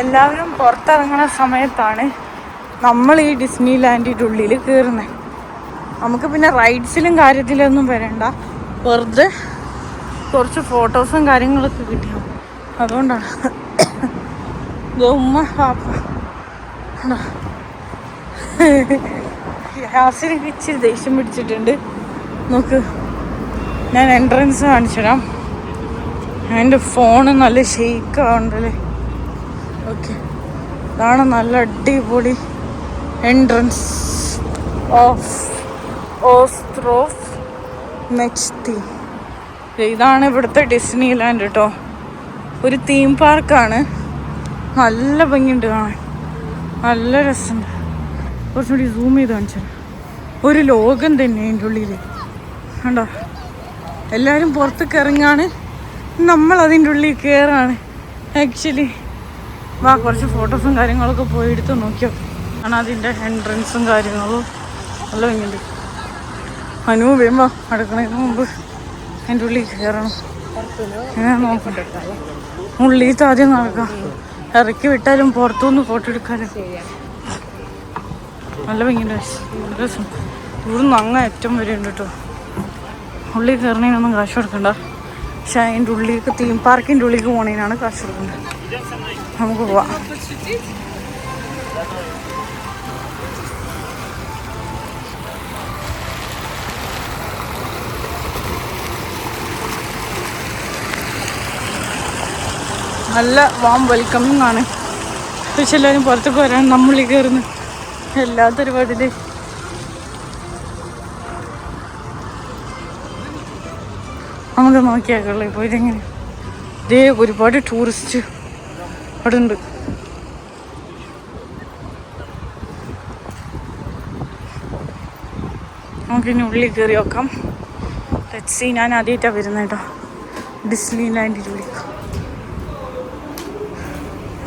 എല്ലാവരും പുറത്തിറങ്ങുന്ന സമയത്താണ് നമ്മൾ ഈ ഡിസ്നി ലാൻഡിൻ്റെ ഉള്ളിൽ കയറുന്നത്. നമുക്ക് പിന്നെ റൈഡ്സിലും കാര്യത്തിലൊന്നും വരണ്ട, വെറുതെ കുറച്ച് ഫോട്ടോസും കാര്യങ്ങളൊക്കെ കിട്ടിയാൽ അതുകൊണ്ടാണ്. ഉമ്മ പാപ്പ യാസിനൊക്കെ ഇച്ചിരി ദേഷ്യം പിടിച്ചിട്ടുണ്ട്. നോക്ക്, ഞാൻ എൻട്രൻസ് കാണിച്ചു തരാം. എൻ്റെ ഫോണ് നല്ല ഷെയ്ക്ക് ആവണ്ടല്ലേ. ഓക്കെ, ഇതാണ് നല്ല അടിപൊളി എൻട്രൻസ് ഓഫ് ഓസ്ട്രോഫ് മെച്തി. ഇതാണ് ഇവിടുത്തെ ഡിസ്നി ലാൻഡ് കേട്ടോ. ഒരു തീം പാർക്കാണ്. നല്ല ഭംഗിയുണ്ട് കാണാൻ, നല്ല രസമുണ്ട്. കുറച്ചുകൂടി സൂം ചെയ്ത് കാണിച്ചാൽ ഒരു ലോകം തന്നെ അതിൻ്റെ ഉള്ളിൽ കണ്ടോ. എല്ലാവരും പുറത്തേക്ക് ഇറങ്ങാണ്, നമ്മൾ അതിൻ്റെ ഉള്ളിൽ കയറാണ്. ആക്ച്വലി വാ, കുറച്ച് ഫോട്ടോസും കാര്യങ്ങളൊക്കെ പോയി എടുത്ത് നോക്കിയോ. ആണ് അതിൻ്റെ എൻട്രൻസും കാര്യങ്ങളും നല്ല ഭംഗിയുണ്ട്. അനു വരുമ്പോൾ അടുക്കണതിന് മുമ്പ് അതിൻ്റെ ഉള്ളിൽ കയറണം. ഞാൻ നോക്കട്ടെ, ഉള്ളിലത്തെ ആദ്യം നടക്കാം. ഇറക്കി വിട്ടാലും പുറത്തുനിന്ന് ഫോട്ടോ എടുക്കാനും നല്ല ഭംഗിയുണ്ട്. രസം. ഇവിടുന്ന് അങ്ങ് അറ്റം വരെ ഉണ്ട് കേട്ടോ. ഉള്ളിൽ കയറണതിനൊന്നും കാശ് കൊടുക്കണ്ട. പക്ഷെ അതിൻ്റെ ഉള്ളിലേക്ക് തീം പാർക്കിൻ്റെ ഉള്ളിലേക്ക് പോകണതിനാണ് കാശ് കൊടുക്കേണ്ടത്. നമുക്ക് പോവാം. നല്ല വാം വെൽക്കമിങ് ആണ്. പക്ഷെ എല്ലാവരും പുറത്തേക്ക് വരാൻ നമ്മളിൽ കയറുന്നു. എല്ലാത്തൊരു പാടില് നമുക്ക് നോക്കിയാക്കുള്ളൂ. ഇപ്പോൾ ഇതെങ്ങനെ ഇതേ ഒരുപാട് ടൂറിസ്റ്റ് അവിടെ ഉണ്ട്. നമുക്കിനി ഉള്ളിൽ കയറി നോക്കാം. Let's see. ഞാൻ ആദ്യമായിട്ടാണ് വരുന്നത് കേട്ടോ ഡിസ്നി ലാൻഡിലേക്ക്.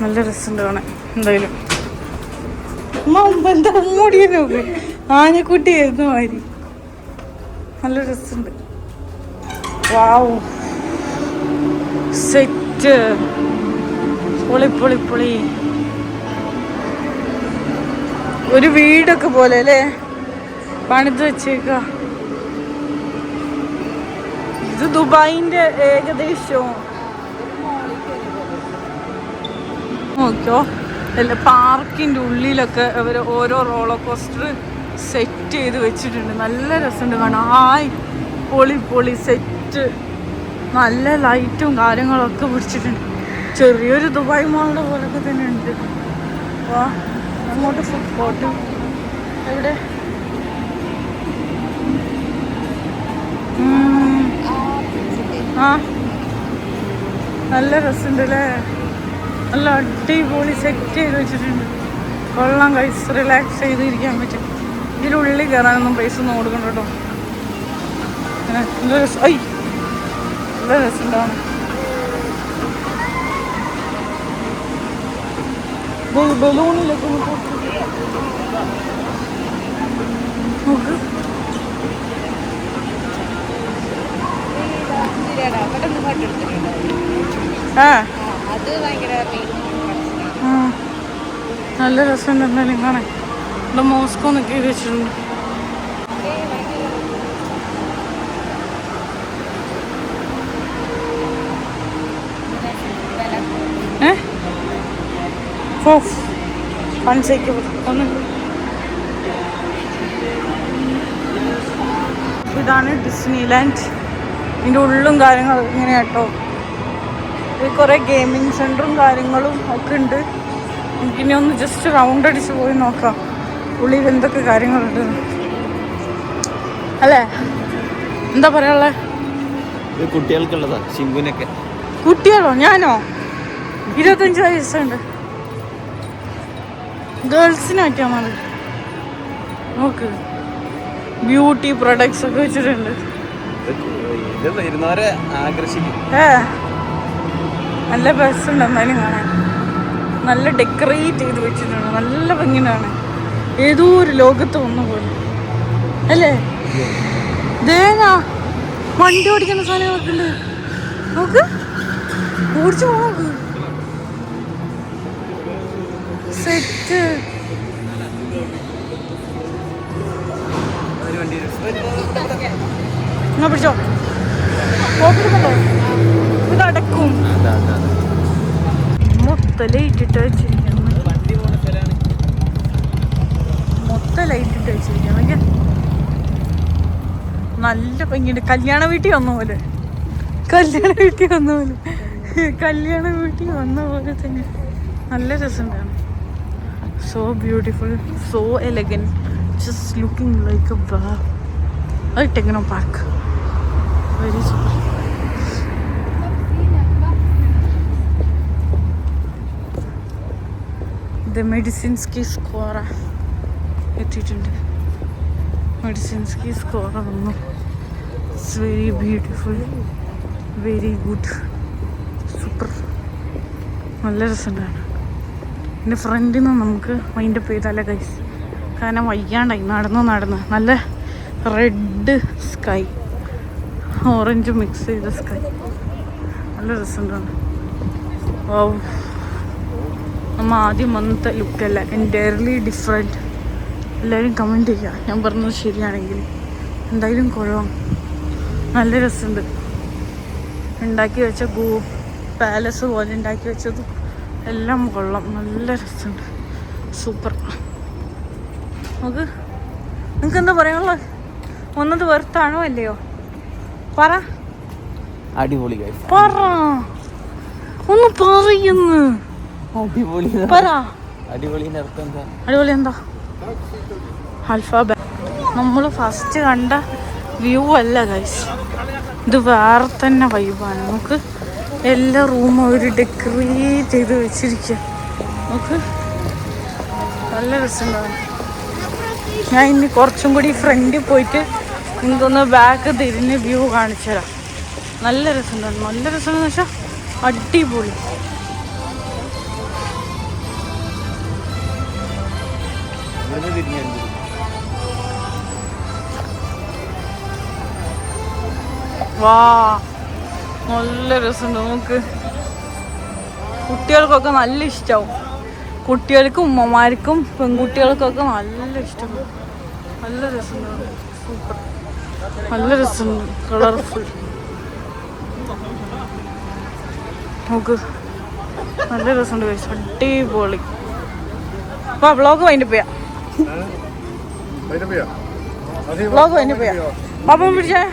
നല്ല രസമുണ്ട് കാണാൻ. എന്തായാലും എന്താ മൂടിയ നോക്ക്, ആനക്കുട്ടി ആയിരുന്നു മാതിരി. നല്ല രസമുണ്ട്. വാവ്, സെറ്റ്, പൊളി പൊളി പൊളി. ഒരു വീടൊക്കെ പോലെ അല്ലേ പണിത് വെച്ചേക്ക. ഇത് ദുബായിന്റെ ഏകദേശം നോക്കിയോ. അല്ല, പാർക്കിൻ്റെ ഉള്ളിലൊക്കെ അവർ ഓരോ റോളർ കോസ്റ്റർ സെറ്റ് ചെയ്ത് വെച്ചിട്ടുണ്ട്. നല്ല രസമുണ്ട് കാണാൻ. ഹായ്, പൊളി പൊളി സെറ്റ്. നല്ല ലൈറ്റും കാര്യങ്ങളൊക്കെ പിടിച്ചിട്ടുണ്ട്. ചെറിയൊരു ദുബായ് മാളിൻ്റെ പോലൊക്കെ തന്നെ ഉണ്ട്. വാ, അങ്ങോട്ട് ഫുഡ് കോർട്ട് എവിടെ? ആ, നല്ല രസമുണ്ട് അല്ലേ. നല്ല അടിപൊളി സെറ്റ് ചെയ്ത് വെച്ചിട്ടുണ്ട്. കൊള്ളാം കഴിച്ച് റിലാക്സ് ചെയ്തിരിക്കാൻ പറ്റും. ഇതിനുള്ളിൽ കയറാനൊന്നും പൈസ ഒന്നും കൊടുക്കണ്ട കേട്ടോ. നല്ല രസം. ഐ, നല്ല രസമുണ്ടാണ്. ബലൂണിലൊക്കെ നോക്ക്. നല്ല രസമുണ്ട്. എന്തായാലും കാണാൻ. ഇവിടെ മോസ്കോ എന്നൊക്കെ വെച്ചിട്ടുണ്ട്. അൺസൈക്കബിൾ ഒന്ന് ഇതാണ് ഡിസ്നി ലാൻഡ്. ഇതിൻ്റെ ഉള്ളും കാര്യങ്ങളും ഇങ്ങനെ കേട്ടോ. ഇത് കുറേ ഗെയിമിങ് സെൻറ്ററും കാര്യങ്ങളും ഒക്കെ ഉണ്ട്. എനിക്കിനി ഒന്ന് ജസ്റ്റ് റൗണ്ട് അടിച്ച് പോയി നോക്കാം ഉള്ളിൽ എന്തൊക്കെ കാര്യങ്ങളുണ്ട് അല്ലേ. എന്താ പറയാനുള്ളത്? ഇത് കുട്ടികൾക്കുള്ളതാ, ശിങ്കുനൊക്കെ. കുട്ടികളോ? ഞാനോ? 25 വയസ്സുണ്ട്. ഗേൾസിന് പറ്റിയാൽ നോക്ക്, ബ്യൂട്ടി പ്രൊഡക്ട്സ് ഒക്കെ വെച്ചിട്ടുണ്ട്. ഇത് വരുന്നവരെ ആകർഷിക്കും. നല്ല ബസ്സുണ്ട് എന്തായാലും കാണാൻ. നല്ല ഡെക്കറേറ്റ് ചെയ്ത് വെച്ചിട്ടുണ്ട്, നല്ല ഭംഗിയാണ്. ഏതോ ഒരു ലോകത്ത് വന്ന പോലെ അല്ലേ. തേങ്ങ വണ്ടി ഓടിക്കുന്ന സാധനങ്ങളൊക്കെ ഉണ്ട്. നോക്ക്, ഓടിച്ചു നോക്ക്. സെറ്റ്. എന്നാ പിടിച്ചോ, പോക്കുന്നുണ്ടോ? ഇത് അടക്കും. മൊത്തം ലൈറ്റ് ഇട്ട് വെച്ചിരിക്കുന്നു. മൊത്തം ലൈറ്റ് ഇട്ട് വെച്ചിരിക്കുന്നു. നല്ല ഭംഗിയുണ്ട്. കല്യാണ വീട്ടിൽ വന്ന പോലെ, കല്യാണ വീട്ടിൽ വന്ന പോലെ, കല്യാണ വീട്ടിൽ വന്ന പോലെ തന്നെ. നല്ല രസമുണ്ടാണ്. So beautiful, so elegant, just looking like a wow. അത് Technopark, very super. The മെഡിസിൻസ്കി സ്ക്വയർ എത്തിയിട്ടുണ്ട്. മെഡിസിൻസ്കി സ്ക്വയർ വന്നു. It's very beautiful, very good, super. നല്ല രസമുണ്ടാണ്. എൻ്റെ ഫ്രണ്ടിൽ നിന്ന് നമുക്ക് മൈൻഡപ്പ് ചെയ്താലേ ഗൈസ്, കാരണം വയ്യാണ്ടായി നടന്ന് നല്ല റെഡ് സ്കൈ, ഓറഞ്ച് മിക്സ് ചെയ്ത സ്കൈ, നല്ല രസമുണ്ടാണ്. വാവ്, നമ്മൾ ആദ്യം വന്നത്തെ ലുക്കല്ല, എൻറ്റയർലി ഡിഫറെൻറ്റ്. എല്ലാവരും കമൻറ്റ് ചെയ്യുക ഞാൻ പറഞ്ഞത് ശരിയാണെങ്കിൽ. എന്തായാലും കുഴപ്പം, നല്ല രസമുണ്ട്. ഉണ്ടാക്കി വെച്ച പാലസ് പോലെ ഉണ്ടാക്കി വെച്ചതും എല്ലാം കൊള്ളാം, നല്ല രസമുണ്ട്, സൂപ്പർ. നിങ്ങൾക്ക് എന്താ പറയാനുള്ളത്? ഒന്നത് വെറുത്താണോ അല്ലയോ? പറ, അടിപൊളി പറ, ഒന്ന് പറയുന്നു, അടിപൊളി പറ. അടിപൊളി അടിപൊളി എന്താ? ആൽഫാബെറ്റ്. നമ്മൾ ഫസ്റ്റ് കണ്ട വ്യൂ അല്ല ഗൈസ്, ഇത് വേറെ തന്നെ വൈബാണ്. നമുക്ക് എല്ലാ റൂമും ഒരു ഡെക്കറേറ്റ് ചെയ്ത് വെച്ചിരിക്കുക. നമുക്ക് നല്ല രസമുണ്ടാകും. ഞാൻ ഇനി കുറച്ചും കൂടി ഫ്രണ്ടിൽ പോയിട്ട് നിങ്ങൾക്കൊന്ന് ബാക്ക് തിരിഞ്ഞ് വ്യൂ കാണിച്ചു തരാം. നല്ല രസമുണ്ടാകും. നല്ല രസമെന്ന് വെച്ചാൽ അടിപൊളി. വാ, നല്ല രസമുണ്ട്. നമുക്ക് കുട്ടികൾക്കൊക്കെ നല്ല ഇഷ്ടമാവും. കുട്ടികൾക്കും ഉമ്മമാർക്കും പെൺകുട്ടികൾക്കൊക്കെ നല്ല ഇഷ്ടമാണ്. നല്ല രസമുണ്ട്, സൂപ്പർ, നല്ല രസമുണ്ട്, കളർഫുൾ. നമുക്ക് നല്ല രസമുണ്ട് ഗൈസ്, അടിപൊളി. അപ്പോൾ വ്ളോഗ് വൈൻഡപ്പ് ചെയ്യാം. വ്ളോഗ് വൈൻഡപ്പ് ചെയ്യാം. പാപ്പ പിടിച്ചേ,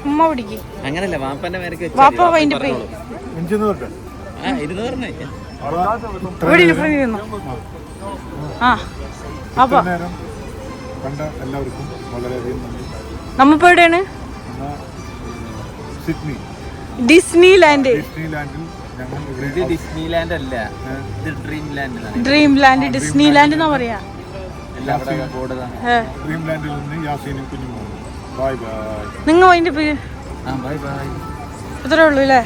ഉമ്മ പിടിക്ക്. അങ്ങനല്ല, വാപ്പന്റെ മേരക്ക് പാപ്പ വൈൻഡപ്പ് ചെയ്യും. ഇവിടെ ഇരുന്നു. ആ അപ്പൊ എല്ലാവർക്കും വളരെയധികം നന്ദി. നമ്മിപ്പോ എവിടെയാണ്? Sydney Disney land. ഡിസ്നിലാൻഡിൽ ഞങ്ങൾ ഇത് ഡിസ്നിലാൻഡ് അല്ല, ഇത് dream land. Dream land, Disney land എന്നാ പറയാ. ഡ്രീംലാൻഡിൽ നിന്ന് യാസീനും കുഞ്ഞുമോനും. Bye bye. നിങ്ങൾ അതിന്റെ പേര് ബൈ ബൈ. ഇത്രേ ഉള്ളൂ അല്ലേ?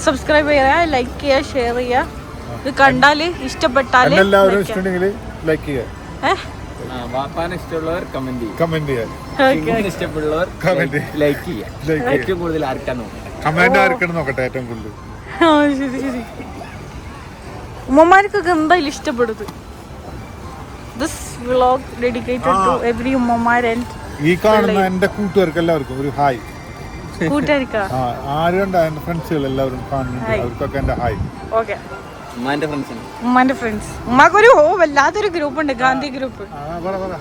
സബ്സ്ക്രൈബ് ചെയ്യുക, ലൈക്ക് ചെയ്യുക, ഷെയർ ചെയ്യുക. ഇത് കണ്ടാല് ഇഷ്ടപ്പെട്ടാല് എല്ലാവരും ഇഷ്ടമുണ്ടെങ്കിൽ ലൈക്ക് ചെയ്യുക. വാപ്പാനെ ഇഷ്ടമുള്ളവർ കമന്റ് ചെയ്യാം. ഇഷ്ടമുള്ളവർ കമന്റ് ലൈക്ക് ചെയ്യാം. ഏറ്റവും കൂടുതൽ ആർക്കാണ് നോക്കുന്നത്? കമന്റ് ആർക്കാണ് നോക്കട്ടെ ഏറ്റവും കൂടുതൽ. ശരി ശരി. ഉമ്മമാർക്കൊക്കെ എന്തായാലും ഇഷ്ടപ്പെടുന്നത്. This vlog dedicated to every ഉമ്മമാർ and ഈ കാണുന്ന എന്റെ കൂട്ടുകാർക്ക് എല്ലാവർക്കും ഒരു ഹായ്. കൂട്ടുകാർക്കാ? ആരുണ്ട് എന്റെ ഫ്രണ്ട്സുകൾ എല്ലാവരും കാണുന്നുണ്ട്, അവർക്കൊക്കെ എന്റെ ഹായ്. ഓക്കെ, ഉമ്മാന്റെ ഫ്രണ്ട്സാണ്. ഉമ്മാന്റെ ഫ്രണ്ട്സ്. ഉമ്മാക്കൊരു വല്ലാത്തൊരു ഗ്രൂപ്പ് ഉണ്ട്, ഗാന്ധി ഗ്രൂപ്പ്.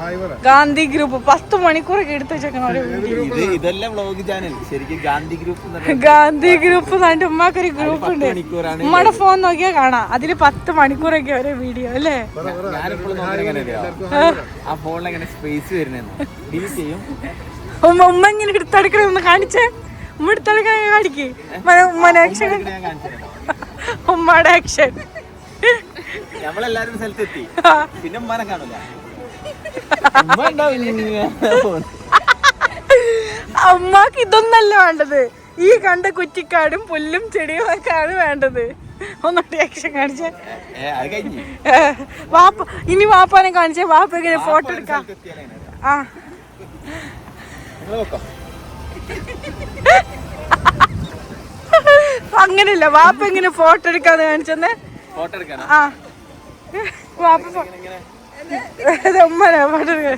ഹായ് പറ. ഗാന്ധി ഗ്രൂപ്പ് 10 മണിക്കൂറൊക്കെ എടുത്ത് വെച്ചേക്കണം ഒരു വീഡിയോ. ഇതെല്ലാം വ്ളോഗ് ചാനൽ. ശരിക്കും ഗാന്ധി ഗ്രൂപ്പ് ഗാന്ധി ഗ്രൂപ്പ് എന്നിട്ട് ഉമ്മാക്കൊരു ഗ്രൂപ്പ് ഉണ്ട്. ഉമ്മയുടെ ഫോൺ നോക്കിയാൽ കാണാം, അതില് 10 മണിക്കൂറൊക്കെ ഒരു വീഡിയോ അല്ലേ. ഞാനിപ്പോഴും ആ ഫോണിൽ എങ്ങനെ സ്പേസ് വരുന്നതെന്ന് ഡിലീറ്റ് ചെയ്യും. ഉമ്മ ഇങ്ങനെ എടുത്തെടുക്കണമെന്ന് കാണിച്ചേ. ഉമ്മ എടുത്തെടുക്കാൻ കാണിക്ക്. ഉമ്മയുടെ ആക്ഷൻ, ഉമ്മയുടെ ആക്ഷൻ. നമ്മളെല്ലാരും സ്ഥലത്തെത്തി, പിന്നെ ഉമ്മാനെ കാണൂല. അമ്മക്ക് ഇതൊന്നല്ല വേണ്ടത്, ഈ കണ്ട കുറ്റിക്കാടും പുല്ലും ചെടിയും ഒക്കെ ആണ് വേണ്ടത്. ഒന്നോട്ട് ആക്ഷൻ കാണിച്ചേ. വാപ്പ ഇനി വാപ്പാനെ കാണിച്ചേ. വാപ്പ ഇങ്ങനെ ഫോട്ടോ എടുക്കാം. ആ അങ്ങനെയല്ല, വാപ്പ ഇങ്ങനെ ഫോട്ടോ എടുക്കാന്ന് കാണിച്ചെന്നേ. ഫോട്ടോ എടുക്കാനാ? ആ വാപ്പ ഉമ്മനെ ഫോട്ടോ എടുക്ക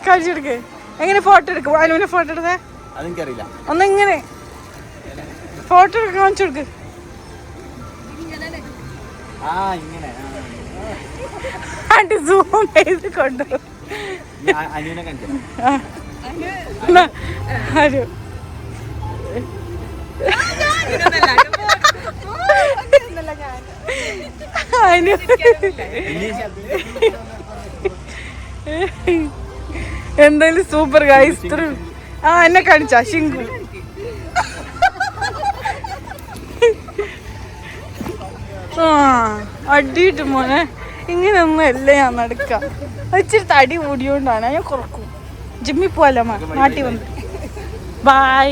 കാണിച്ചെടുക്ക്. എങ്ങനെ ഫോട്ടോ എടുക്കും? അനുവിനെ ഫോട്ടോ എടുത്തേ. അതെനിക്കറിയില്ല. ഒന്നിങ്ങനെ ഫോട്ടോ എടുക്കാൻ കാണിച്ചു കൊടുക്ക്. ആണ്ട് സൂം ചെയ്ത് കൊണ്ടുപോകും. അനുവിനെ കാണിച്ചു. അനു എന്തായാലും സൂപ്പർ ഗൈസ്. ആ എന്നെ കാണിച്ചാ ശിങ്കു. ആ അടിയിട്ട് മോനെ, ഇങ്ങനെയൊന്നും അല്ല ഞാൻ നടക്കാം. ഇച്ചിരി തടി കൂടിയോണ്ടാണ് ഞാൻ കുറക്കും. ജിമ്മിൽ പോവല്ലോ നാട്ടിൽ വന്ന്. ബൈ.